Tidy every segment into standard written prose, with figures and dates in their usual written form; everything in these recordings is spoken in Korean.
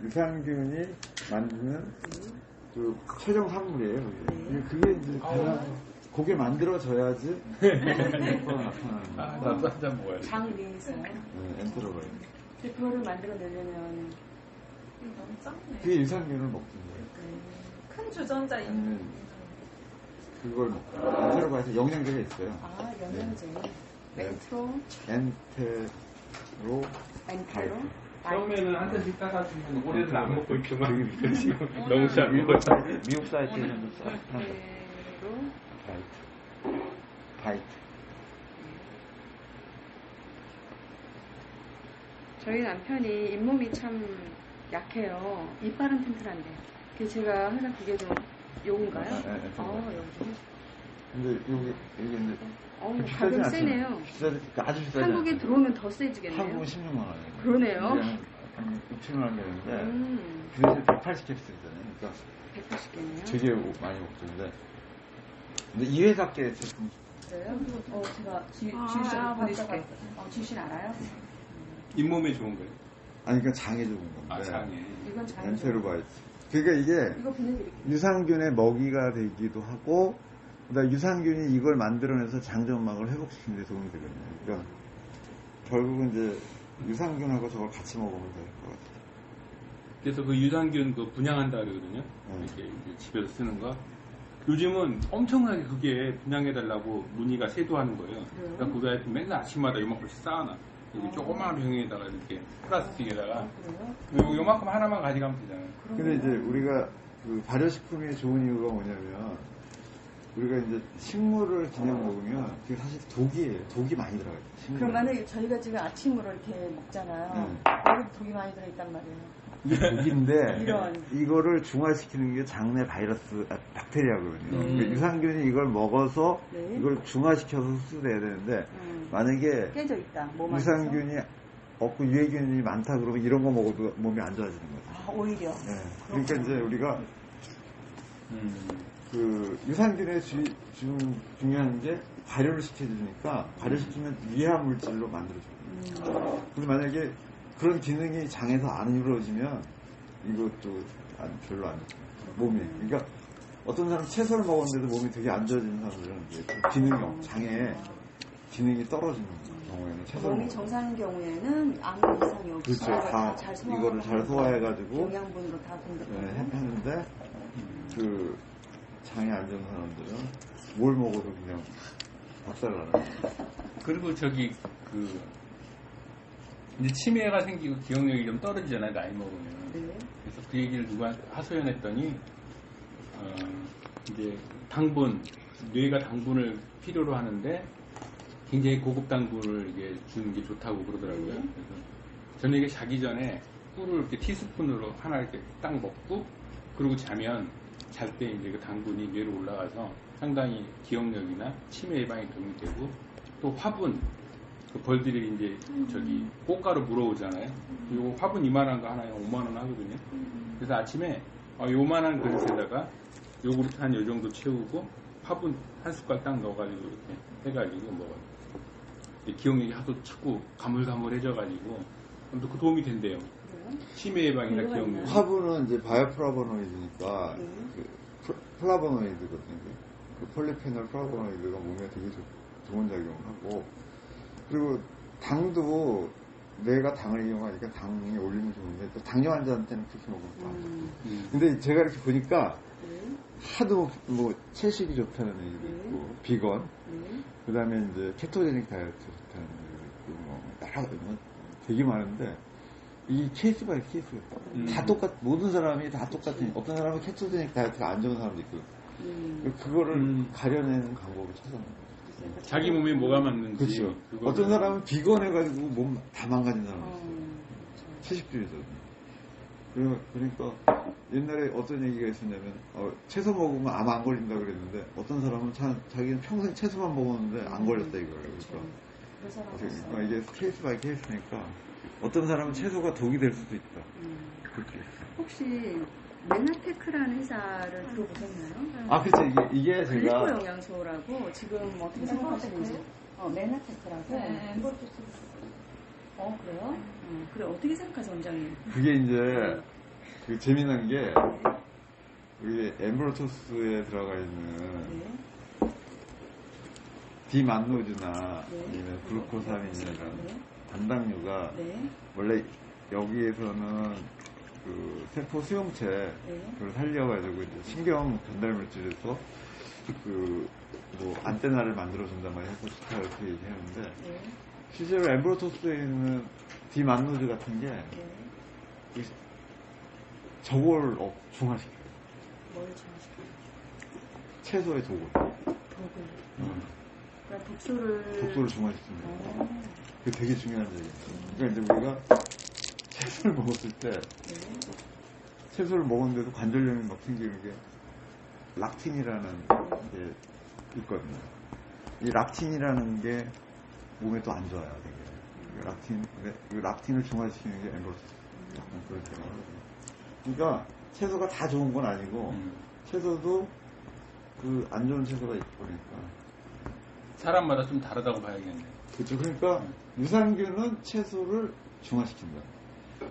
유산균이 만드는 그 최종 산물이에요. 그게 이제 그게 만들어져야지 효과가 나타나는 거예요. 나도 한 잔 먹어야지. 장 위에서요? 네, 엔테로바인. 근데 그거를 만들어내려면 너무 작네. 그게 유산균을 먹는 거예요. 큰 주전자인. 아니면 그걸 먹고 엔테로바인에 영양제가 있어요. 아, 영양제. 네. 엔테로 엔테로? 처음에는 한 잔씩 따가지고 올해는 안 먹고 있지만 되게 지금 너무 잘 먹어요. 미국 사이트에는 엔테로? 바이트. 저희 남편이 잇몸이 참 약해요. 이빨은 튼튼한데. 그래서 제가 항상 그게 좀 요인가요? 네, 여기. 근데 여기 이제 가격 세네요. 아주 비싸지. 한국에 들어오면 더 세지겠네요. 한국은 16만 원이에요. 그러네요. 한 6천 원 되는데 그 대신 180캡슐이잖아요. 그러니까 180개네요. 되게 많이 먹던데. 근데 이 회사께 제품. 그래요? 제가 지우씨한테 보내줄게. 지우씨는 알아요? 잇몸에 좋은 거예요. 아니 그러니까 장에 좋은 건데. 아, 장에. 이건 장에 엔테로바이트. 그러니까 이게 이거 보내드릴게요. 유산균의 먹이가 되기도 하고, 그다음에 유산균이 이걸 만들어내서 장점막을 회복시키는 데 도움이 되거든요. 그러니까 결국은 이제 유산균하고 저걸 같이 먹으면 될 것 같아요. 그래서 그 유산균 그 분양한다 그러거든요. 이렇게 이제 집에서 쓰는 거. 요즘은 엄청나게 그게 분양해달라고 문의가 세도하는 거예요. 그러니까 그 아이템 맨날 아침마다 요만큼씩 쌓아놔. 여기 조그마한 병에다가 이렇게 플라스틱에다가 요만큼 하나만 가져가면 되잖아요. 근데 이제 우리가 그 발효식품이 좋은 이유가 뭐냐면, 우리가 이제 식물을 그냥 먹으면 그게 사실 독이에요. 독이 많이 들어가요. 그럼 만약에 저희가 지금 아침으로 이렇게 먹잖아요. 여기 독이 많이 들어있단 말이에요. 이게 독인데 이런. 이거를 중화시키는 게 장내 바이러스, 박테리아거든요. 그러니까 유산균이 이걸 먹어서 이걸 중화시켜서 흡수돼야 되는데 만약에 깨져 있다. 몸 유산균이 없고 유해균이 많다 그러면 이런 거 먹어도 몸이 안 좋아지는 거죠. 오히려. 네. 그러니까 이제 우리가 그 유산균의 중요한 게 발효를 시켜주니까 발효시키면 유해한 물질로 만들어줘요. 그래서 만약에 그런 기능이 장에서 안 이루어지면 이것도 별로 안 좋아요. 몸이. 그러니까 어떤 사람 채소를 먹었는데도 몸이 되게 안 좋아지는 사람들은 기능이 장에 기능이 떨어지는 경우에는 채소를 몸이 정상인 경우에는 아무 이상이 없이 그렇죠. 다 이거를 잘 소화해가지고 영양분으로 다 공급해요. 했는데 그 장이 안 좋은 사람들은 뭘 먹어도 그냥 박살나는 거예요. 그리고 저기 그 이제 치매가 생기고 기억력이 좀 떨어지잖아요, 나이 먹으면. 그래서 그 얘기를 누가 하소연했더니 이제 당분, 뇌가 당분을 필요로 하는데 굉장히 고급 당분을 이게 주는 게 좋다고 그러더라고요. 그래서 저녁에 자기 전에 꿀을 이렇게 티스푼으로 하나 이렇게 딱 먹고 그러고 자면 잘 때 이제 그 당분이 뇌로 올라가서 상당히 기억력이나 치매 예방에 도움이 되고 또 화분, 그 벌들이 이제 저기 꽃가루 물어오잖아요. 요거 화분 이만한 거 하나에 5만원 하거든요. 그래서 아침에 요만한 그릇에다가 요구르트 한 요 정도 채우고 화분 한 숟갈 딱 넣어가지고 이렇게 해가지고 먹어요. 기억력이 하도 자꾸 가물가물해져가지고 또 그 도움이 된대요. 치매 예방이나 기억력. 화분은 이제 바이오플라보노이드니까 그 플라보노이드거든요. 그 폴리페놀 플라보노이드가 몸에 되게 좋은 작용을 하고, 그리고 당도 뇌가 당을 이용하니까 당이 올리면 좋은데 또 당뇨 환자한테는 그렇게 먹으면 또 안 좋고. 근데 제가 이렇게 보니까 하도 뭐 채식이 좋다는 얘기도 있고 비건, 그 다음에 이제 케토제닉 다이어트 좋다는 얘기도 있고 뭐 여러 가지 되게 많은데 이 케이스 바이 케이스가 다 모든 사람이 다 똑같은. 어떤 사람은 케토제닉 다이어트가 안 좋은 사람도 있고 그거를 가려내는 방법을 찾아내는 거죠. 자기 몸에 뭐가 맞는지. 그렇죠. 어떤 사람은 비건 해가지고 몸 다 망가진 사람이 있어요. 채식주의자들. 그러니까 옛날에 어떤 얘기가 있었냐면 채소 먹으면 암 안 걸린다 그랬는데 어떤 사람은 자기는 평생 채소만 먹었는데 안 걸렸다 이거예요. 그러니까 이게 케이스 바이 케이스니까 어떤 사람은 채소가 독이 될 수도 있다. 그렇게. 혹시 메나테크라는 회사를 들어보셨나요? 그렇죠. 이게 제가 글리코 영양소라고 지금 어떻게 생각하시는지. 메나테크라고. 네, 그래요? 그래 어떻게 생각하세요, 원장님? 그게 이제 그 재미난 게 우리 엠브로토스에 들어가 있는 네. 디만노즈나 네. 아니면 글루코사민이라는 네. 단당류가 네. 원래 여기에서는 그 세포 수용체를 살려가지고 이제 신경 전달 물질에서 그 뭐 안테나를 만들어준단 말이에요. 해서 좋다 이렇게 얘기하는데 네. 실제로 엠브로토스에 있는 디만노즈 같은 게 네. 저걸 중화시켜요. 뭘 정하시켜요? 채소의 독을. 독을. 그러니까 독소를 중화시키는 거예요. 어. 그게 되게 중요한 얘기예요. 그러니까 이제 우리가 채소를 먹었을 때 네. 채소를 먹었는데도 관절염이 막 생기는 게 락틴이라는 게 있거든요. 이 락틴이라는 게 몸에 또 안 좋아요, 되게. 락틴, 근데 이 락틴을 중화시키는 게 엠브로토스. 약간 그런 생각하거든요. 그러니까 채소가 다 좋은 건 아니고 채소도 그 안 좋은 채소가 있고 그러니까. 사람마다 좀 다르다고 봐야겠네. 그렇죠. 그러니까 유산균은 채소를 중화시킨다.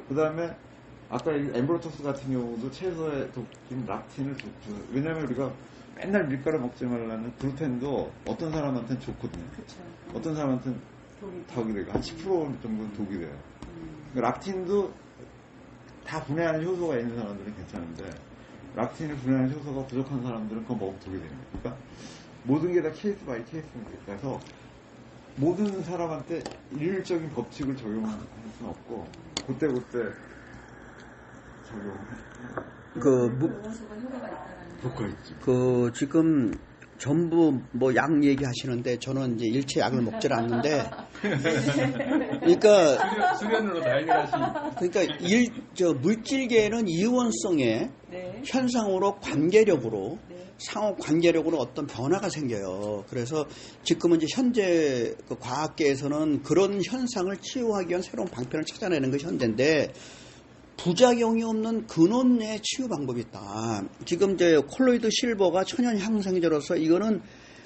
그 다음에 아까 이 엠브로토스 같은 경우도 채소의 독인 락틴을 주는. 왜냐면 우리가 맨날 밀가루 먹지 말라는 글루텐도 어떤 사람한테는 좋거든요. 그쵸. 어떤 사람한테는 독이. 독이 돼요. 한 10% 정도는 독이 돼요. 그 락틴도 다 분해하는 효소가 있는 사람들은 괜찮은데 락틴을 분해하는 효소가 부족한 사람들은 그거 먹으면 독이 되는 거예요. 그러니까 모든 게 다 케이스 바이 케이스입니다. 그래서 모든 사람한테 일률적인 법칙을 적용할 수는 없고 그때그때 적용을 영양소가 효과가 있다라는. 효과 있지. 그 지금 전부 뭐 약 얘기하시는데 저는 이제 일체 약을 먹질 않는데 그러니까 수련으로 다행이라시. 그러니까 저 물질계에는 이원성의 네. 현상으로 관계력으로 네. 상호 관계력으로 어떤 변화가 생겨요. 그래서 지금은 이제 현재 그 과학계에서는 그런 현상을 치유하기 위한 새로운 방편을 찾아내는 것이 현재인데 부작용이 없는 근원의 치유 방법이 있다. 지금 이제 콜로이드 실버가 천연 향상제로서 이거는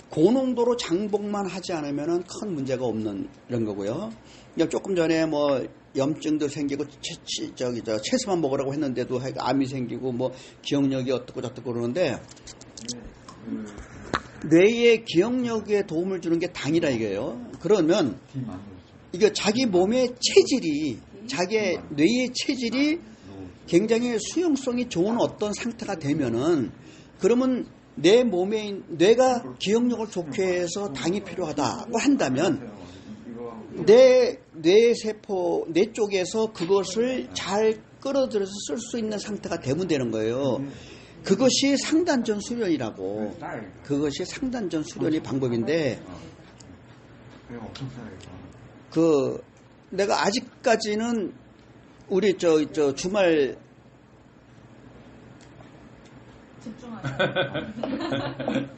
고농도로 장복만 하지 않으면 큰 문제가 없는 이런 거고요. 그러니까 조금 전에 뭐 염증도 생기고 채소만 먹으라고 했는데도 암이 생기고 뭐 기억력이 어떻고 저떻고 그러는데 뇌의 기억력에 도움을 주는 게 당이라 이거예요. 그러면 이게 자기 몸의 체질이 자기의 뇌의 체질이 굉장히 수용성이 좋은 어떤 상태가 되면은 그러면 내 몸에 뇌가 기억력을 좋게 해서 당이 필요하다고 한다면 내 뇌세포 뇌 쪽에서 그것을 잘 끌어들여서 쓸 수 있는 상태가 되면 되는 거예요. 그것이 상단전 수련이라고. 그것이 상단전 수련의 방법인데 그 내가 아직까지는 우리 저 주말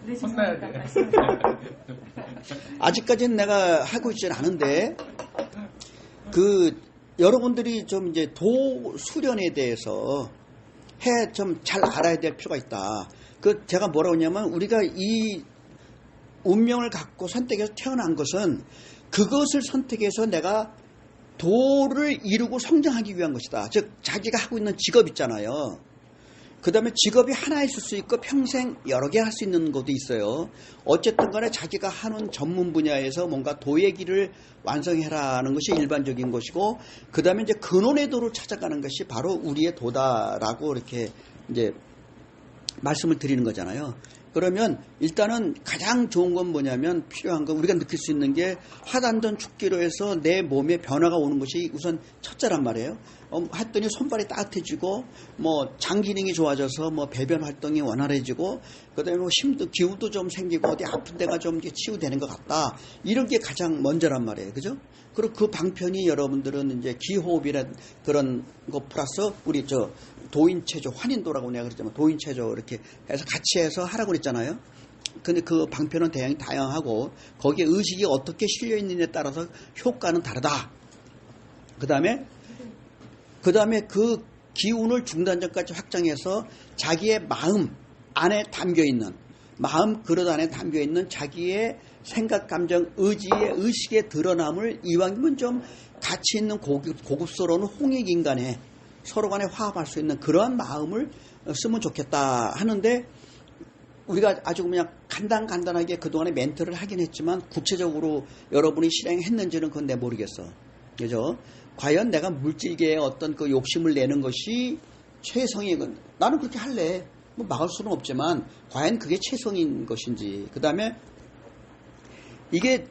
네, 혼나야 죄송합니다. 돼. 말씀하세요. 아직까지는 내가 하고 있지는 않은데 그 여러분들이 좀 이제 도 수련에 대해서 좀 잘 알아야 될 필요가 있다. 그 제가 뭐라고 하냐면 우리가 이 운명을 갖고 선택해서 태어난 것은 그것을 선택해서 내가 도를 이루고 성장하기 위한 것이다. 즉 자기가 하고 있는 직업 있잖아요. 그 다음에 직업이 하나 있을 수 있고 평생 여러 개 할 수 있는 것도 있어요. 어쨌든 간에 자기가 하는 전문 분야에서 뭔가 도의 길을 완성해라는 것이 일반적인 것이고 그 다음에 이제 근원의 도를 찾아가는 것이 바로 우리의 도다라고 이렇게 이제 말씀을 드리는 거잖아요. 그러면 일단은 가장 좋은 건 뭐냐면 필요한 건 우리가 느낄 수 있는 게 하단전 축기로 해서 내 몸에 변화가 오는 것이 우선 첫째란 말이에요. 했더니 손발이 따뜻해지고 뭐 장 기능이 좋아져서 뭐 배변 활동이 원활해지고 그다음에 뭐 힘도 기운도 좀 생기고 어디 아픈 데가 좀 치유되는 것 같다. 이런 게 가장 먼저란 말이에요. 그죠? 그리고 그 방편이 여러분들은 이제 기호흡이란 그런 거 플러스 우리 저 도인체조 환인도라고 내가 그랬잖아요. 도인체조 이렇게 해서 같이 해서 하라고 그랬잖아요. 근데 그 방편은 대형이 다양하고 거기에 의식이 어떻게 실려 있느냐에 따라서 효과는 다르다. 그다음에 그 기운을 중단전까지 확장해서 자기의 마음 안에 담겨있는 마음 그릇 안에 담겨있는 자기의 생각, 감정, 의식의 드러남을 이왕이면 좀 가치 있는 고급스러운 홍익인간의 서로 간에 화합할 수 있는 그러한 마음을 쓰면 좋겠다 하는데 우리가 아주 그냥 간단하게 그동안에 멘트를 하긴 했지만 구체적으로 여러분이 실행했는지는 그건 내가 모르겠어. 그죠? 과연 내가 물질계의 어떤 그 욕심을 내는 것이 최성의 나는 그렇게 할래. 뭐 막을 수는 없지만 과연 그게 최성인 것인지. 그 다음에 이게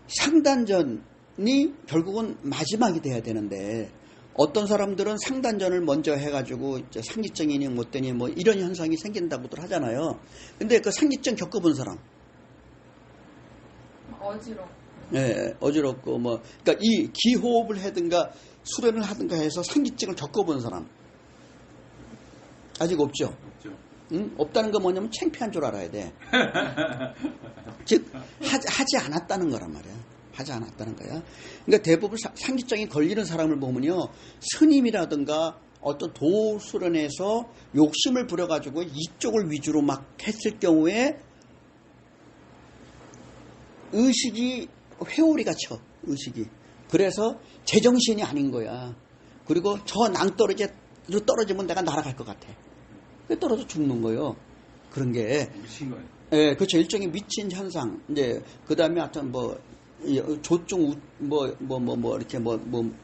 상단전이 결국은 마지막이 돼야 되는데 어떤 사람들은 상단전을 먼저 해가지고 상기증이니 못되니 뭐 이런 현상이 생긴다고들 하잖아요. 근데 그 상기증 겪어본 사람, 어지러워. 예, 어지럽고 뭐, 그러니까 이 기호흡을 하든가 수련을 하든가 해서 상기증을 겪어본 사람 아직 없죠. 없죠. 응? 없다는 건 뭐냐면 창피한 줄 알아야 돼. 즉 하지 않았다는 거란 말이야. 하지 않았다는 거야. 그러니까 대부분 상기증이 걸리는 사람을 보면요, 스님이라든가 어떤 도수련에서 욕심을 부려가지고 이쪽을 위주로 막 했을 경우에 의식이 회오리가 쳐. 의식이. 그래서 제정신이 아닌 거야. 그리고 저 낭떠러지로 떨어지면 내가 날아갈 것 같아. 떨어져 죽는 거예요. 그런 게. 미친 거예요. 예, 그렇죠. 일종의 미친 현상. 이제, 그 다음에 하여튼 조증,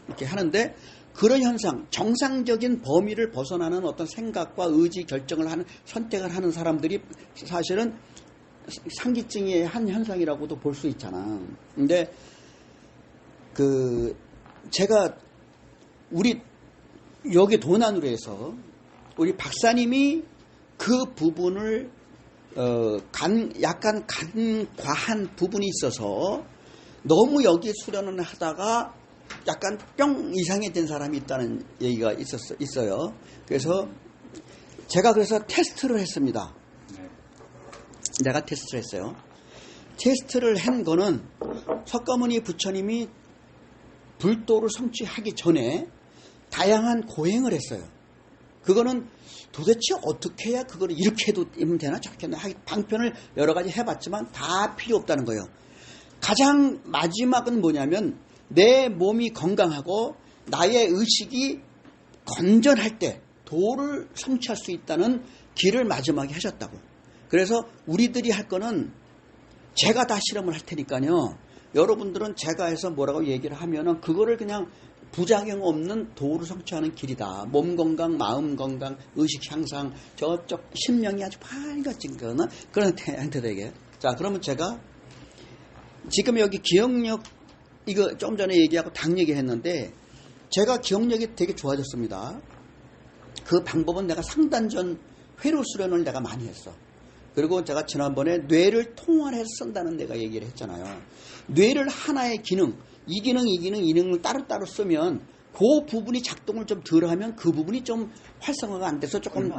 이렇게 하는데, 그런 현상, 정상적인 범위를 벗어나는 어떤 생각과 의지 결정을 하는, 선택을 하는 사람들이 사실은 상기증의 한 현상이라고도 볼 수 있잖아. 근데, 제가, 우리, 여기 도난으로 해서, 우리 박사님이 그 부분을 약간 과한 부분이 있어서 너무 여기 수련을 하다가 약간 뿅 이상해진 사람이 있다는 얘기가 있어요. 그래서 제가 테스트를 했습니다. 네. 내가 테스트를 했어요. 테스트를 한 거는 석가모니 부처님이 불도를 성취하기 전에 다양한 고행을 했어요. 그거는 도대체 어떻게 해야 그거를 이렇게 해도 되나 저렇게 해도 방편을 여러 가지 해봤지만 다 필요 없다는 거예요. 가장 마지막은 뭐냐면 내 몸이 건강하고 나의 의식이 건전할 때 도를 성취할 수 있다는 길을 마지막에 하셨다고. 그래서 우리들이 할 거는 제가 다 실험을 할 테니까요. 여러분들은 제가 해서 뭐라고 얘기를 하면은 그거를 그냥 부작용 없는 도를 성취하는 길이다. 몸 건강, 마음 건강, 의식 향상, 저쪽 심령이 아주 밝아진 거는 그런 형태되게. 자, 그러면 제가 지금 여기 기억력 이거 좀 전에 얘기하고 당 얘기했는데 제가 기억력이 되게 좋아졌습니다. 그 방법은 내가 상단전 회로 수련을 내가 많이 했어. 그리고 제가 지난번에 뇌를 통화해서 쓴다는 내가 얘기를 했잖아요. 뇌를 하나의 기능, 이 기능, 이 기능을 따로따로 쓰면 그 부분이 작동을 좀 덜 하면 그 부분이 좀 활성화가 안 돼서 조금.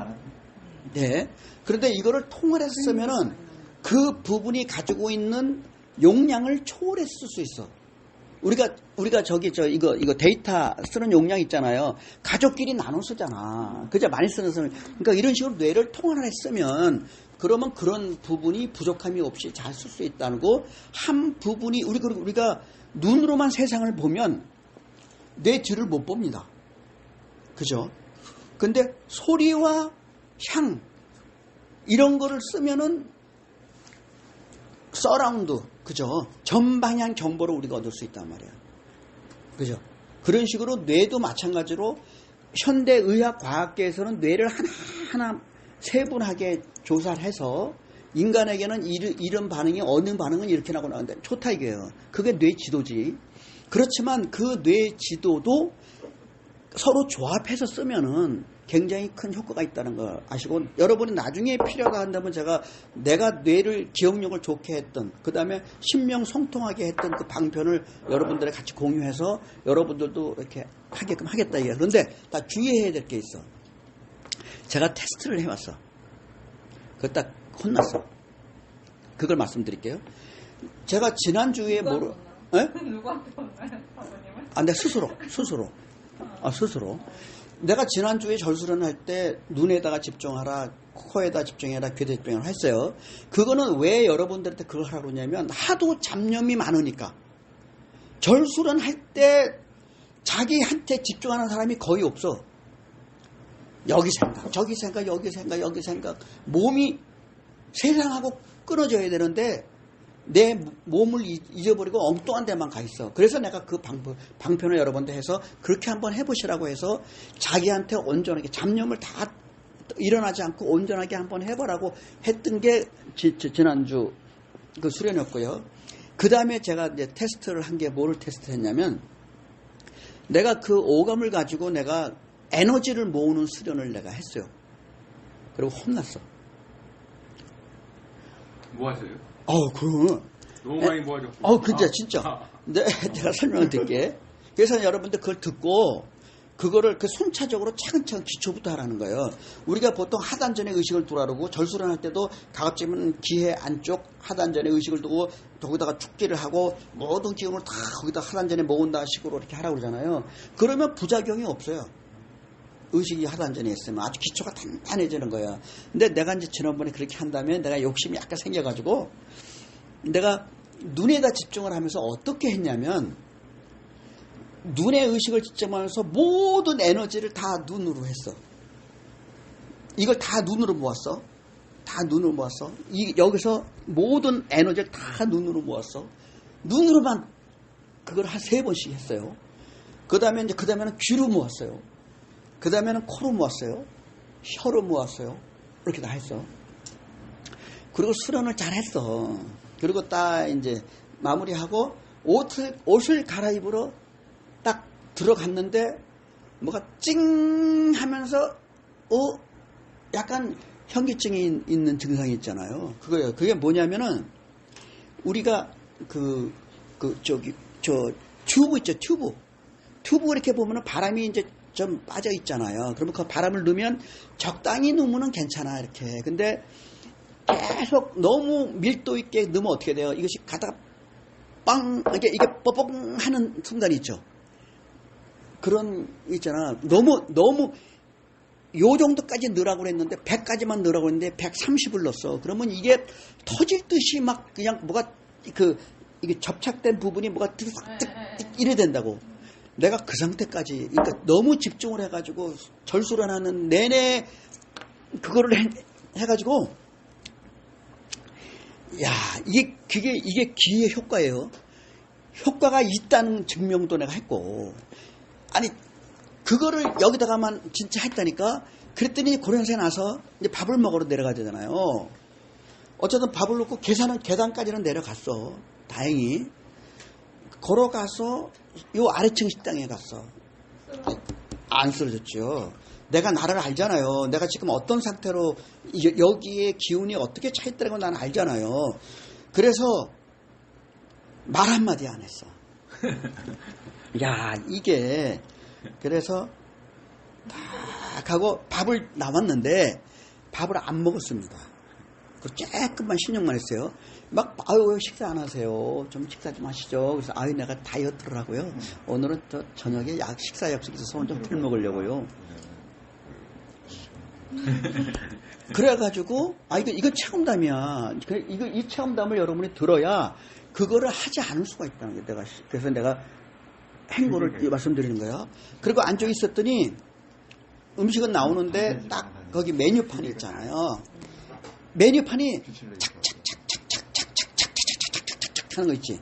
네. 그런데 이거를 통화해서 쓰면은 그 부분이 가지고 있는 용량을 초월해서 쓸 수 있어. 우리가 이거 데이터 쓰는 용량 있잖아요. 가족끼리 나눠 쓰잖아. 그죠? 많이 쓰는 사람. 그러니까 이런 식으로 뇌를 통화를 했으면 그러면 그런 부분이 부족함이 없이 잘 쓸 수 있다는 거. 한 부분이 우리가 눈으로만 세상을 보면 내 뒤를 못 봅니다. 그죠? 근데 소리와 향 이런 거를 쓰면은 서라운드, 그죠? 전방향 정보를 우리가 얻을 수 있단 말이야. 그죠? 그런 식으로 뇌도 마찬가지로 현대의학 과학계에서는 뇌를 하나하나 세분하게 조사를 해서 인간에게는 이런 반응이 어느 반응은 이렇게 나고 나는데 좋다 이게요. 그게 뇌 지도지. 그렇지만 그 뇌 지도도 서로 조합해서 쓰면은 굉장히 큰 효과가 있다는 거 아시고, 여러분이 나중에 필요가 한다면 내가 뇌를 기억력을 좋게 했던, 그 다음에 신명 성통하게 했던 그 방편을 여러분들에 같이 공유해서 여러분들도 이렇게 하게끔 하겠다 이게. 그런데 다 주의해야 될 게 있어. 제가 테스트를 해봤어. 그거 딱 혼났어. 그걸 말씀드릴게요. 제가 지난주에 누구한테 혼나요? 아버님은? 내가 스스로. 내가 지난주에 절수련을 할 때 눈에다가 집중하라, 코에다 집중해라, 귀에다 집중해라 했어요. 그거는 왜 여러분들한테 그걸 하라고 그러냐면 하도 잡념이 많으니까. 절수련 할 때 자기한테 집중하는 사람이 거의 없어. 여기 생각, 저기 생각, 여기 생각, 여기 생각. 몸이 세상하고 끊어져야 되는데 내 몸을 잊어버리고 엉뚱한 데만 가 있어. 그래서 내가 그 방편을 여러 번 해서 그렇게 한번 해보시라고 해서 자기한테 온전하게 잡념을 다 일어나지 않고 온전하게 한번 해보라고 했던 게 지난주 그 수련이었고요. 그 다음에 제가 이제 테스트를 한 게 뭐를 테스트했냐면 내가 그 오감을 가지고 내가 에너지를 모으는 수련을 내가 했어요. 그리고 혼났어. 뭐 하세요? 너무 많이 모아졌고. 진짜. 내가 설명을 드릴게. 그래서 여러분들 그걸 듣고 그거를 그 순차적으로 차근차근 기초부터 하라는 거예요. 우리가 보통 하단전에 의식을 두라 그러고 절수련할 때도 가급적이면 기회 안쪽 하단전에 의식을 두고 거기다가 축기를 하고 모든 기운을 다 거기다 하단전에 모은다 식으로 이렇게 하라고 그러잖아요. 그러면 부작용이 없어요. 의식이 하단전에 있으면 아주 기초가 단단해지는 거야. 근데 내가 이제 지난번에 그렇게 한다면 내가 욕심이 약간 생겨가지고 내가 눈에다 집중을 하면서 어떻게 했냐면 눈에 의식을 집중하면서 모든 에너지를 다 눈으로 했어. 이걸 다 눈으로 모았어. 다 눈으로 모았어. 여기서 모든 에너지를 다 눈으로 모았어. 눈으로만 그걸 한 3번씩 했어요. 그 다음에는 귀로 모았어요. 그 다음에는 코로 모았어요. 혀로 모았어요. 이렇게 다 했어. 그리고 수련을 잘 했어. 그리고 딱 이제 마무리하고 옷을 갈아입으러 딱 들어갔는데 뭐가 찡 하면서 약간 현기증이 있는 증상이 있잖아요. 그거예요. 그게 뭐냐면은 우리가 튜브 있죠. 튜브 이렇게 보면은 바람이 이제 좀 빠져 있잖아요. 그러면 그 바람을 넣으면 적당히 넣으면 괜찮아 이렇게. 근데 계속 너무 밀도 있게 넣으면 어떻게 돼요? 이것이 가다가 이게 뻐뽕 하는 순간이 있죠. 그런 있잖아. 너무 요 정도까지 넣으라고 그랬는데 100까지만 넣으라고 했는데 130을 넣었어. 그러면 이게 터질 듯이 막 그냥 뭐가 이게 접착된 부분이 뭐가 뜩 이래 된다고. 내가 그 상태까지 그러니까 너무 집중을 해가지고 절수를 하는 내내 그거를 해가지고 이게 기의 효과예요. 효과가 있다는 증명도 내가 했고 아니 그거를 여기다가만 진짜 했다니까. 그랬더니 고령사에 나서 이제 밥을 먹으러 내려가야 되잖아요. 어쨌든 밥을 넣고 계단까지는 내려갔어. 다행히 걸어가서 요 아래층 식당에 갔어. 안 쓰러졌죠. 내가 나를 알잖아요. 내가 지금 어떤 상태로 여기에 기운이 어떻게 차 있다는 걸 나는 알잖아요. 그래서 말 한마디 안 했어. 야 이게 그래서 딱 하고 밥을 나왔는데 밥을 안 먹었습니다. 그 조금만 신용만 했어요. 막 아유 식사 안 하세요. 좀 식사 좀 하시죠. 그래서 아유 내가 다이어트를 하고요. 오늘은 저 저녁에 식사 약속이 있어서 오늘 좀 덜 먹으려고요. 그래가지고 이거 체험담이야. 이 체험담을 여러분이 들어야 그거를 하지 않을 수가 있다는 게 그래서 내가 행보를 말씀드리는 거야. 그리고 안쪽에 있었더니 음식은 나오는데 딱 거기 메뉴판이 있잖아요. 메뉴판이 착착착착착착착착착착착 하는 거 있지.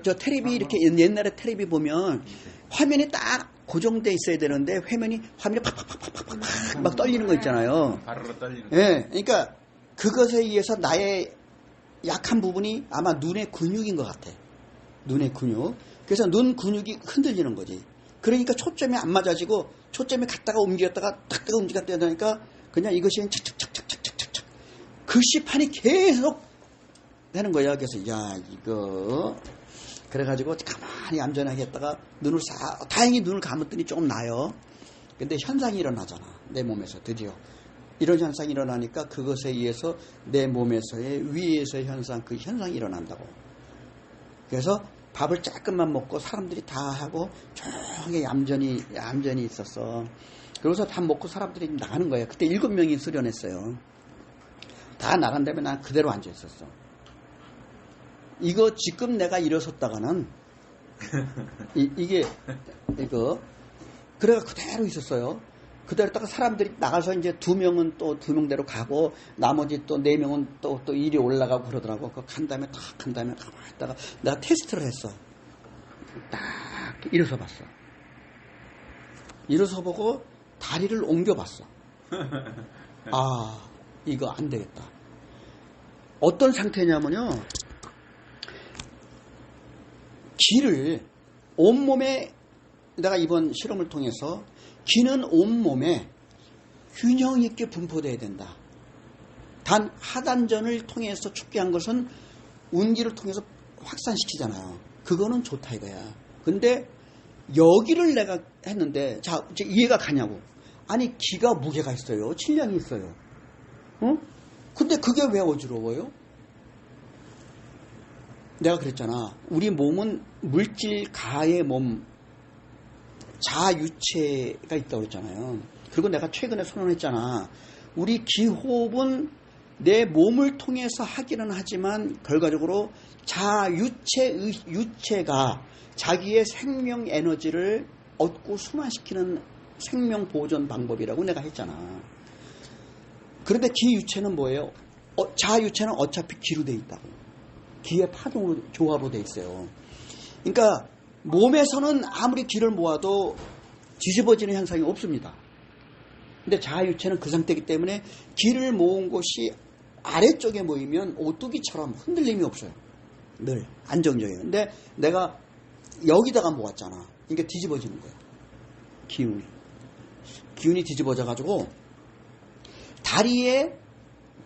저 테레비 이렇게 옛날에 테레비 보면 화면이 딱 고정돼 있어야 되는데 화면이 팍팍팍팍팍 막 떨리는 거 있잖아요. 바로로 떨리는. 예, 그러니까 그것에 의해서 나의 약한 부분이 아마 눈의 근육인 것 같아. 눈의 근육. 그래서 눈 근육이 흔들리는 거지. 그러니까 초점이 안 맞아지고 초점이 갔다가 움직였다가 탁 움직였다 하니까 그냥 이것이 착착착착착착착 글씨판이 계속 되는 거야. 그래서 이거 그래가지고 가만히 얌전하게 했다가 다행히 눈을 감았더니 조금 나요. 근데 현상이 일어나잖아. 내 몸에서 드디어. 이런 현상이 일어나니까 그것에 의해서 내 몸에서의 위에서의 현상, 그 현상이 일어난다고. 그래서 밥을 조금만 먹고 사람들이 다 하고 조용히 얌전히 있었어. 그래서 다 먹고 사람들이 나가는 거야. 그때 7명이 수련했어요. 다 나간 다음에 난 그대로 앉아 있었어. 이거 지금 내가 일어섰다가는 이거 그래가 그대로 있었어요. 그대로다가 사람들이 나가서 이제 2명은 또 2명대로 가고 나머지 또 4명은 또 일이 올라가고 그러더라고. 간 다음에 딱 간 다음에 가만히 있다가 내가 테스트를 했어. 딱 일어서 봤어. 일어서 보고 다리를 옮겨 봤어. 아, 이거 안 되겠다. 어떤 상태냐면요. 기를 온몸에, 내가 이번 실험을 통해서 기는 온몸에 균형 있게 분포돼야 된다. 단 하단전을 통해서 축기한 것은 운기를 통해서 확산시키잖아요. 그거는 좋다 이거야. 근데 여기를 내가 했는데, 자, 이제 이해가 가냐고. 아니, 기가 무게가 있어요. 질량이 있어요. 어? 근데 그게 왜 어지러워요? 내가 그랬잖아. 우리 몸은 물질 가의 몸, 자유체가 있다고 그랬잖아요. 그리고 내가 최근에 선언했잖아. 우리 기호흡은 내 몸을 통해서 하기는 하지만 결과적으로 유체가 자기의 생명 에너지를 얻고 순환시키는 생명 보존 방법이라고 내가 했잖아. 그런데 기유체는 뭐예요? 자유체는 어차피 기로 돼 있다고. 기의 파동으로 조합으로 돼 있어요. 그러니까 몸에서는 아무리 기를 모아도 뒤집어지는 현상이 없습니다. 근데 자유체는 그 상태이기 때문에 기를 모은 곳이 아래쪽에 모이면 오뚜기처럼 흔들림이 없어요. 늘 안정적이에요. 근데 내가 여기다가 모았잖아. 그러니까 뒤집어지는 거야. 기운이 뒤집어져 가지고 다리에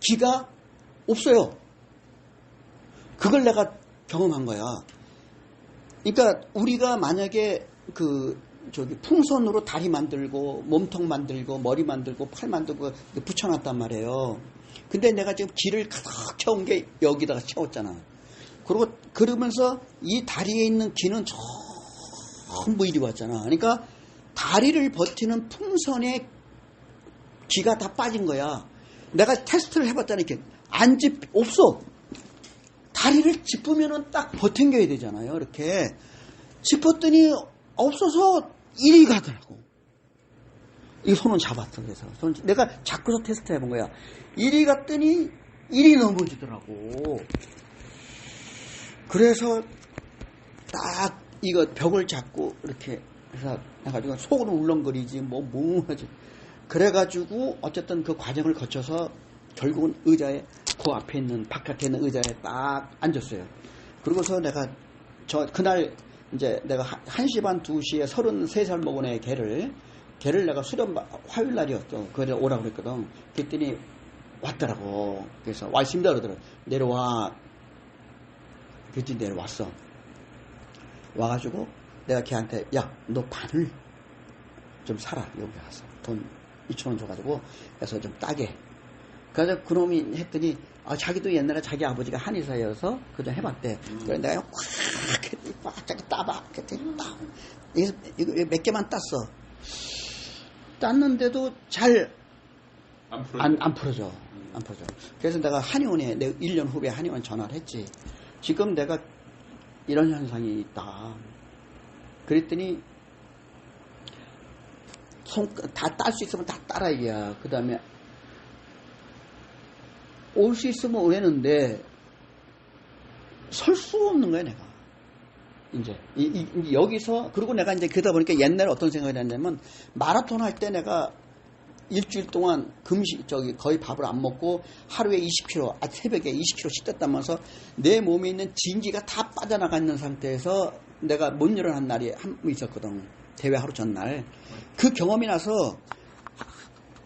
기가 없어요. 그걸 내가 경험한 거야. 그러니까 우리가 만약에 풍선으로 다리 만들고 몸통 만들고 머리 만들고 팔 만들고 붙여놨단 말이에요. 근데 내가 지금 기를 가득 채운 게 여기다가 채웠잖아. 그러면서 이 다리에 있는 기는 전부 이리 왔잖아. 그러니까 다리를 버티는 풍선에 기가 다 빠진 거야. 내가 테스트를 해봤잖아. 이렇게 없어. 다리를 짚으면은 딱 버텨겨야 되잖아요. 이렇게 짚었더니 없어서 이리 가더라고. 이 손은 잡았어. 그래서 내가 자꾸서 테스트 해본 거야. 이리 갔더니 이리 넘어지더라고. 그래서 딱 이거 벽을 잡고 이렇게 해서 해가지고 속으로 울렁거리지 뭐하지. 그래가지고 어쨌든 그 과정을 거쳐서 결국은 의자에 그 앞에 있는 바깥에 있는 의자에 딱 앉았어요. 그러고서 내가 그날 이제 내가 1시 반 2시에 33살 먹은 애 걔를 내가 수련 화요일 날이었죠. 그래 오라고 그랬거든. 그랬더니 왔더라고. 그래서 와 있습니다 그러더라고. 내려와. 그랬더니 내려왔어. 와가지고 내가 걔한테 야 너 반을 좀 사라. 여기 와서 돈 2,000원 줘가지고 그래서 좀 따게. 그래서 그놈이 했더니 자기도 옛날에 자기 아버지가 한의사여서 그저 해봤대. 그래 내가 꽉 따봐. 이거 몇 개만 땄어. 땄는데도 잘 안 풀어져. 안 풀어져. 그래서 내가 한의원에 1년 후에 한의원 전화를 했지. 지금 내가 이런 현상이 있다. 그랬더니 다 딸 수 있으면 다 따라 이야. 그 다음에 올 수 있으면 오래는데 설 수 없는 거야 내가. 이제 여기서 그리고 내가 이제 그러다 보니까 옛날에 어떤 생각이 났냐면 마라톤 할 때 내가 일주일 동안 거의 밥을 안 먹고 하루에 20kg, 새벽에 20kg 씻었다면서 내 몸에 있는 진기가 다 빠져나가 있는 상태에서 내가 못 일어난 날이 한 번 있었거든. 대회 하루 전날. 그 경험이 나서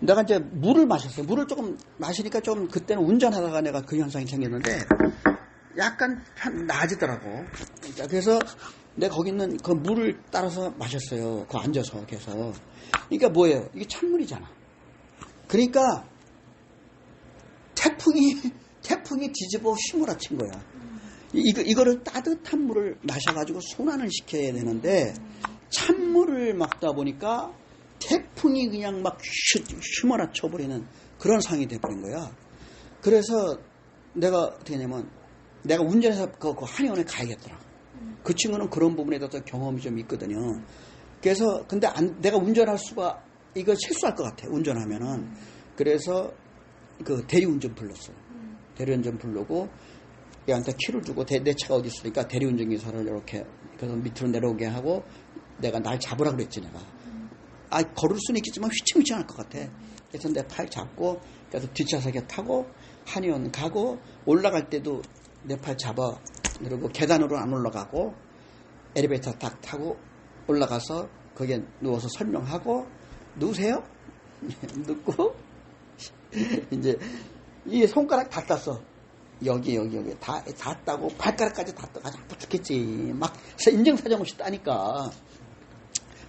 내가 이제 물을 마셨어요. 물을 조금 마시니까 좀 그때는 운전하다가 내가 그 현상이 생겼는데 약간 나아지더라고. 그래서 내가 거기 있는 그 물을 따라서 마셨어요. 그 앉아서 계속. 그러니까 뭐예요? 이게 찬물이잖아. 그러니까 태풍이 뒤집어 휘몰아친 거야. 이거를 따뜻한 물을 마셔가지고 순환을 시켜야 되는데 찬물을 막다 보니까 태풍이 그냥 막 휘몰아쳐 버리는 그런 상황이 돼버린 거야. 그래서 내가 어떻게 했냐면 내가 운전해서 그 한의원에 가야겠더라. 그 친구는 그런 부분에 대해서 경험이 좀 있거든요. 그래서 근데 내가 운전할 수가 이거 실수할 것 같아, 운전하면은. 그래서 그 대리운전 불렀어요. 대리운전 부르고 얘한테 키를 주고 내 차가 어디 있으니까 대리운전기사를 이렇게 그래서 밑으로 내려오게 하고 내가 날 잡으라 그랬지 내가. 걸을 수는 있겠지만 휘청휘청할 것 같아. 그래서 내 팔 잡고 그래서 뒷좌석에 타고 한의원 가고 올라갈 때도 내 팔 잡아 그리고 계단으로 안 올라가고 엘리베이터 딱 타고 올라가서 거기에 누워서 설명하고 누우세요? 눕고 이제 이 손가락 다 땄어. 여기 다 따고 발가락까지 다 따고 아주 아프 죽겠지. 막 인증사정 없이 따니까.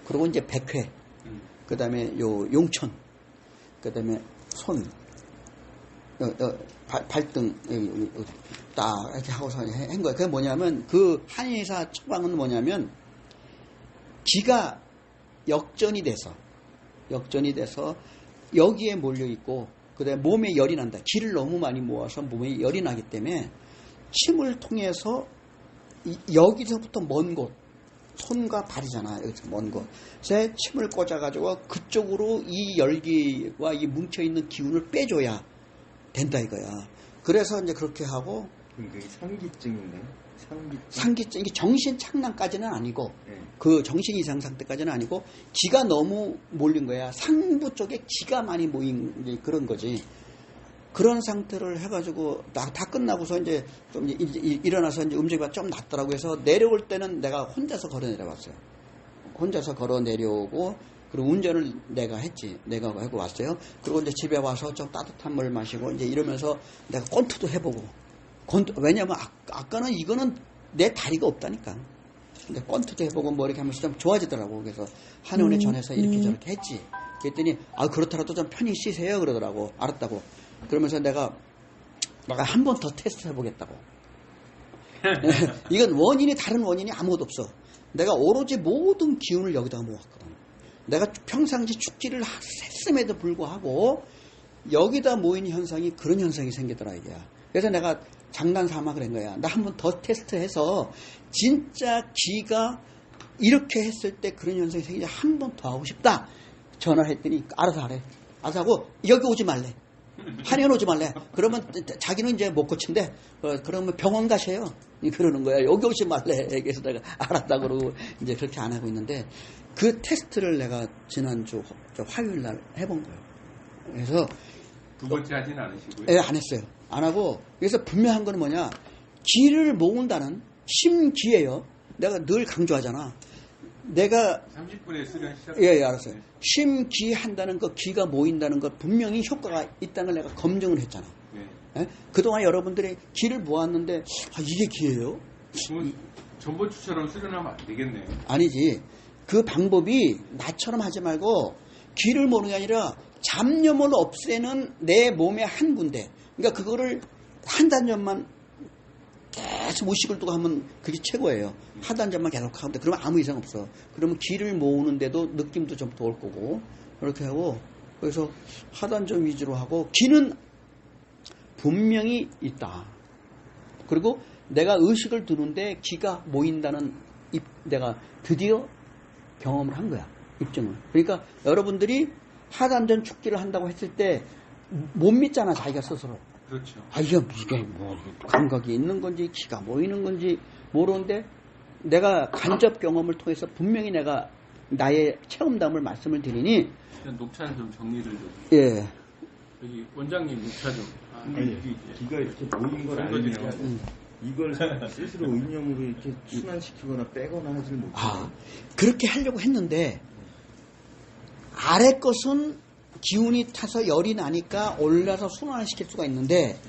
그리고 이제 백회, 그 다음에 요 용천, 그 다음에 손, 발등 딱 이렇게 하고서 한 거야. 그게 뭐냐면 그 한의사 처방은 뭐냐면 기가 역전이 돼서 여기에 몰려 있고 그다음에 몸에 열이 난다. 기를 너무 많이 모아서 몸에 열이 나기 때문에 침을 통해서 여기서부터 먼 곳, 손과 발이잖아. 여기서 먼 곳에 침을 꽂아가지고 그쪽으로 이 열기와 이 뭉쳐있는 기운을 빼줘야 된다 이거야. 그래서 이제 그렇게 하고. 그럼 그게 상기증이네. 상기증, 이게 정신 착란까지는 아니고, 네. 그 정신 이상 상태까지는 아니고, 기가 너무 몰린 거야. 상부 쪽에 기가 많이 모인 그런 거지. 그런 상태를 해가지고, 다 끝나고서 이제 좀 일어나서 이제 움직이가 좀 낫더라고 해서 내려올 때는 내가 혼자서 걸어 내려왔어요. 혼자서 걸어 내려오고, 그리고 운전을 내가 했지. 내가 하고 왔어요. 그리고 이제 집에 와서 좀 따뜻한 물 마시고, 이제 이러면서 내가 권투도 해보고, 왜냐면 아까는 이거는 내 다리가 없다니까. 근데 권투도 해보고 뭐 이렇게 하면서 좀 좋아지더라고. 그래서 한의원에 전해서 이렇게 저렇게 했지. 그랬더니 그렇더라도 좀 편히 쉬세요 그러더라고. 알았다고. 그러면서 내가 한 번 더 테스트 해보겠다고. 이건 다른 원인이 아무것도 없어. 내가 오로지 모든 기운을 여기다가 모았거든. 내가 평상시 축지를 했음에도 불구하고 여기다 모인 현상이 그런 현상이 생기더라 이게야. 그래서 내가 장난 삼아 그런 거야. 나 한 번 더 테스트해서 진짜 기가 이렇게 했을 때 그런 현상이 생기지 한 번 더 하고 싶다. 전화를 했더니 알아서 하래. 알아서 하고 여기 오지 말래. 한의원 오지 말래. 그러면 자기는 이제 못 고친대. 그러면 병원 가셔요. 그러는 거야. 여기 오지 말래. 그래서 내가 알았다 그러고 이제 그렇게 안 하고 있는데 그 테스트를 내가 지난주 화요일 날 해본 거예요. 그래서 두 번째 하진 않으시고요? 예, 안 했어요. 안 하고, 그래서 분명한 거는 뭐냐, 기를 모은다는 심기예요. 내가 늘 강조하잖아. 내가 30분에 수련 시작. 예, 알았어요. 심기 한다는 거, 기가 모인다는 것 분명히 효과가 있다는 걸 내가 검증을 했잖아. 네. 예? 그동안 여러분들이 기를 모았는데 이게 기예요? 전번주처럼 수련하면 안 되겠네요. 아니지. 그 방법이 나처럼 하지 말고 기를 모으는 게 아니라 잡념을 없애는 내 몸의 한 군데. 그러니까 그거를 한 단점만 계속 무식을 두고 하면 그게 최고예요. 한 단점만 계속 하면 돼. 그러면 아무 이상 없어. 그러면 기를 모으는데도 느낌도 좀 더 올 거고. 그렇게 하고. 그래서 하단점 위주로 하고. 기는 분명히 있다. 그리고 내가 의식을 두는데 기가 모인다는 내가 드디어 경험을 한 거야. 입증을. 그러니까 여러분들이 하단전 축기를 한다고 했을 때 못 믿잖아 자기가 스스로. 그렇죠. 이게 뭐 감각이 있는 건지 기가 모이는 건지 모르는데 내가 간접 경험을 통해서 분명히 내가 나의 체험담을 말씀을 드리니. 일단 녹차 좀 정리를 좀. 예. 여기 원장님 녹차 좀. 기가 이렇게 모인 걸 알면 이걸 스스로 의념으로 이렇게 순환시키거나 빼거나 하지는 못해요. 그렇게 하려고 했는데 아래 것은 기운이 타서 열이 나니까 올라서 순환을 시킬 수가 있는데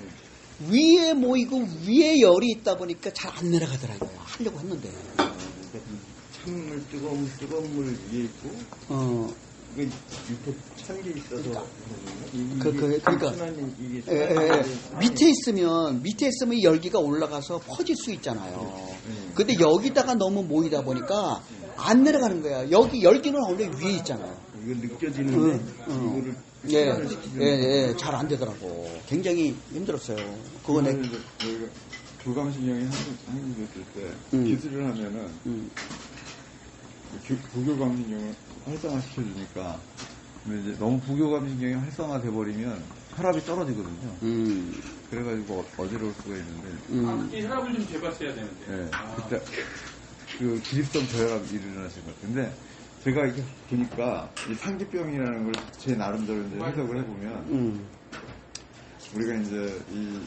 위에 모이고 위에 열이 있다 보니까 잘 안 내려가더라고요. 하려고 했는데. 찬물 뜨거운 물 위에 있고 이게 밑에 찬 게 있어서 그러니까 밑에 있으면 이 열기가 올라가서 퍼질 수 있잖아요. 근데 여기다가 너무 모이다 보니까 안 내려가는 거야. 여기 열기는 원래 위에 있잖아요. 이거 느껴지는데 이거를 잘 안 되더라고. 굉장히 힘들었어요. 그거는 저희가 교감신경이 한국됐을 때 기술을 하면은 부교감신경을 활성화시켜주니까 근데 이제 너무 부교감 신경이 활성화돼 버리면 혈압이 떨어지거든요. 그래가지고 어지러울 수가 있는데. 이 혈압을 좀 재봤어야 되는데. 네. 그때 그 기립성 저혈압이 일어나신 것 같은데 제가 이렇게 보니까 이 상기병이라는 걸 제 나름대로 이제 해석을 해보면 우리가 이제 이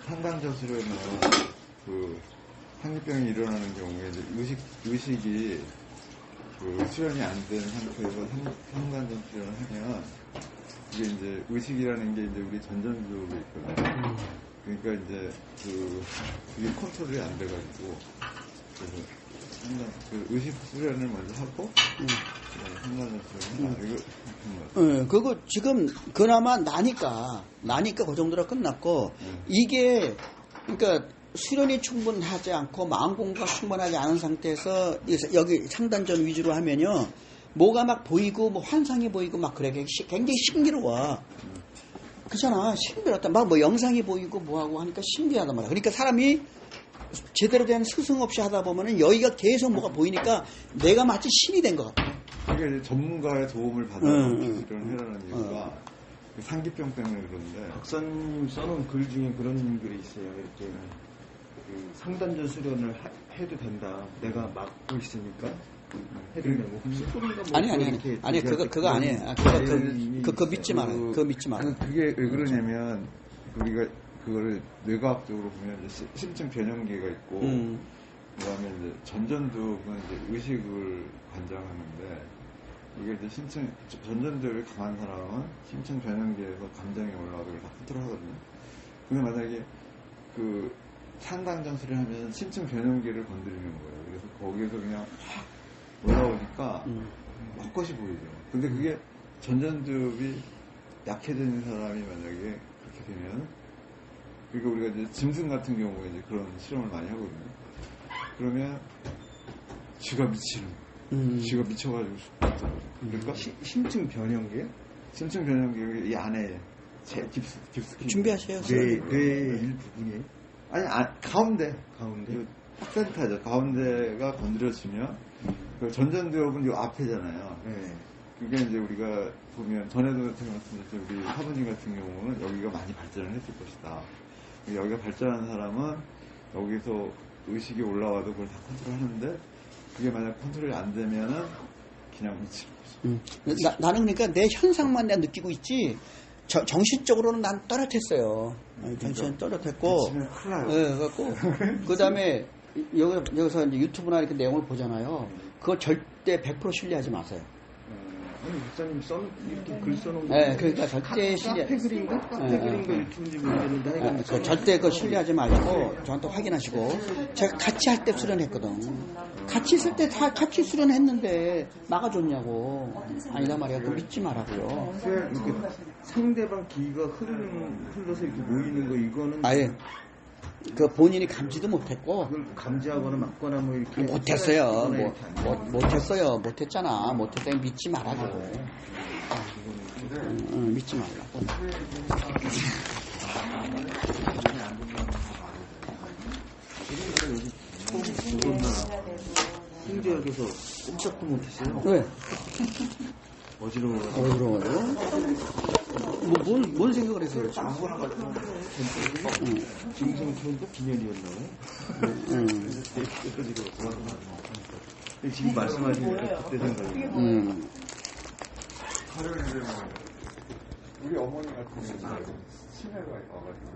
상단저수련은 그 상기병이 일어나는 경우에 이제 의식이 그 수련이 안 된 상태에서 상단전 수련을 하면 이게 이제 의식이라는 게 이제 우리 전전두엽에 있거든요. 그러니까 이제 그게 컨트롤이 안 돼가지고 그래서 그 의식 수련을 먼저 하고 상단전 수련을 하나 이거 그거 지금 그나마 나니까 그 정도로 끝났고 이게 그러니까 수련이 충분하지 않고 마음 공부가 충분하지 않은 상태에서 여기 상단전 위주로 하면요 뭐가 막 보이고 뭐 환상이 보이고 막 그래 굉장히 신기로워. 그렇잖아. 신기하다. 막 뭐 영상이 보이고 뭐하고 하니까 신기하단 말이야. 그러니까 사람이 제대로 된 스승 없이 하다 보면은 여기가 계속 뭐가 보이니까 내가 마치 신이 된 것 같아. 그러니까 이제 전문가의 도움을 받아서 수련을 해라는 이유가 상기병 때문에 그런데 박사님 써놓은 글 중에 그런 글이 있어요. 이렇게 그 상단전 수련을 해도 된다. 내가 막고 있으니까 해도 된다. 뭐 소리가 뭐 아니 그거 아니에요. 그거 믿지 마라. 그거 믿지 마라. 그게 왜 그러냐면 우리가 그거를 뇌과학적으로 보면 이제 심층 변형계가 있고 그다음에 이제 전전두엽은 이제 의식을 관장하는데 이게 이제 전전두엽이 강한 사람은 심층 변형계에서 감정이 올라가서 그걸 다 컨트롤하거든요. 근데 만약에 그 상단전 수련하면 심층 변형계를 건드리는 거예요. 그래서 거기에서 그냥 확 올라오니까 헛것이 보이죠. 근데 그게 전전두엽이 약해진 사람이 만약에 그렇게 되면 그러니까 우리가 이제 짐승 같은 경우에 이제 그런 실험을 많이 하거든요. 그러면 쥐가 미치는 거예요. 쥐가 미쳐가지고 죽죠. 그러니까 심층 변형계? 심층 변형계 이 안에 제일 깊숙이 준비하세요. 뇌의 일부분이 아니 가운데 가운데 센터죠. 가운데가 건드려지면 그 전전두엽은 요 앞에잖아요. 네. 그러니까 이제 우리가 보면 전에도 말씀드렸죠. 우리 사부님 같은 경우는 여기가 많이 발전을 했을 것이다. 여기가 발전한 사람은 여기서 의식이 올라와도 그걸 다 컨트롤하는데 그게 만약 컨트롤이 안 되면은 그냥 미치는 거죠. 나는 그러니까 내 현상만 내가 느끼고 있지 정신적으로는 난 또렷했어요. 정신은 또렷했고 미치면 큰일 나요. 그래갖고 그 다음에 여기서 이제 유튜브나 이렇게 내용을 보잖아요. 그거 절대 100% 신뢰하지 마세요. 아니 박사님 이렇게 글 써놓은 네, 그러니까 절대 카페 그린가? 카페 그린가 유튜브인지 모르겠는데 절대 그거 신뢰하지 마시고 저한테 확인하시고 제가 같이 할 때 수련했거든. 같이 있을 때 다 같이 수련했는데 막아줬냐고. 아니다 말이야. 그거 믿지 말라고요. 그냥 이렇게 상대방 기가 흘러서 이렇게 모이는 거 이거는 아예 그 본인이 감지도 못했고 그걸 감지하거나 막거나 뭐 이렇게 못했어요. 못했어요. 못했잖아. 못했다니 믿지 말라고. 믿지 말라고. 홍대역에서 꼼짝도 못했어요. 왜? 어지러워가지고. 뭔 생각을 했어요? 김성춘도 기념이었나요? 지금 말씀하시니까 그때 생각이 가령 이제 우리 어머니 같은 경우는 치매가 와가지고